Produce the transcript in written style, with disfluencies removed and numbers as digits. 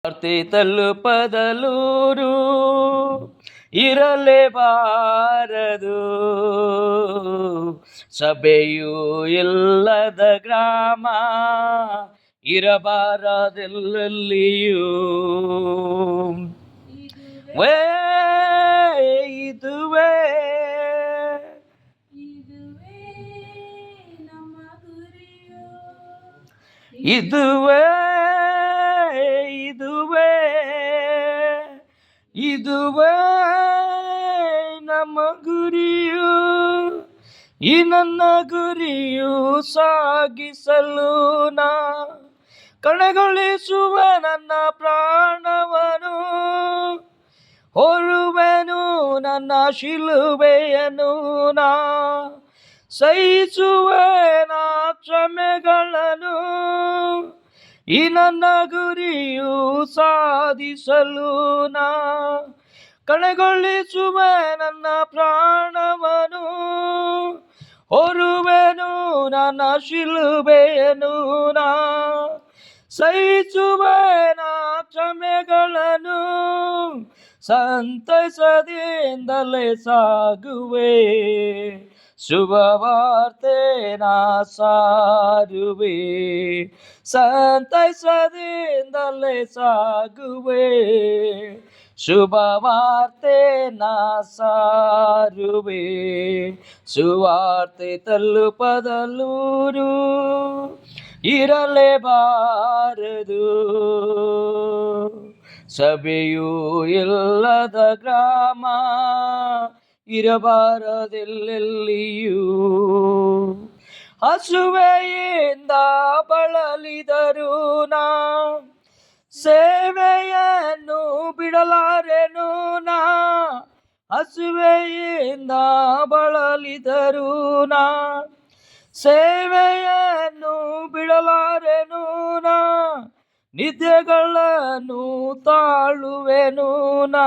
ವಾರ್ತೆ ತಲುಪದಲೂರು ಇರಲೇಬಾರದು, ಸಭೆಯೂ ಇಲ್ಲದ ಗ್ರಾಮ ಇರಬಾರದೆಲ್ಲಲ್ಲಿಯೂ. ವೇ ಇದುವೇ ಇದುವೇ ಇದುವೇ ಇದುವೇ ನಮ್ಮ ಗುರಿಯು, ಈ ನನ್ನ ಗುರಿಯು ಸಾಗಿಸಲು ನಾ ಕಣಗೊಳಿಸುವ ನನ್ನ ಪ್ರಾಣವನು, ಹೊರುವೆನು ನನ್ನ ಶಿಲುಬೆಯನ್ನು ನಾ ಸಹಿಸುವೆ ನಾ ಶ್ರಮೆಗಳನ್ನು, ಈ ನನ್ನ ಗುರಿಯು ಸಾಧಿಸಲು ನಾ ಕಣಗೊಳಿಸುವೆ ನನ್ನ ಪ್ರಾಣವನು, ಹೊರುವೆನು ನನ್ನ ಶಿಲುಬೆಯನ್ನು ನಾ ಸಹಿಸುವೆ ನಾ ಶ್ರಮೆಗಳನ್ನು, ಸಂತಸದಿಂದಲೇ ಸಾಗುವೆ ಶುಭವಾರ್ತೆ ನಾ ಸಾರುವೆ, ಸಂತಸದಿಂದಲೇ ಸಾಗುವೆ ಶುಭವಾರ್ತೆ ನಾ ಸಾರುವೆ. ಸುವಾರ್ತೆ ತಲುಪದಲೂರು ಇರಲೇಬಾರದು, ಸಭೆಯೂ ಇಲ್ಲದ ಗ್ರಾಮ ಇರಬಾರದೆಲ್ಲೆಲ್ಲಿಯೂ. ಹಸುವೆಯಿಂದ ಬಳಲಿದರು ನಾ ಸೇವೆಯನ್ನು ಬಿಡಲಾರೆನು ನಾ, ಹಸುವೆಯಿಂದ ಬಳಲಿದರು ನಾ ಸೇವೆಯನ್ನು ಬಿಡಲಾರೆನು ನಾ, ನಿದ್ಯೆಗಳನ್ನು ತಾಳುವೆನು ನಾ.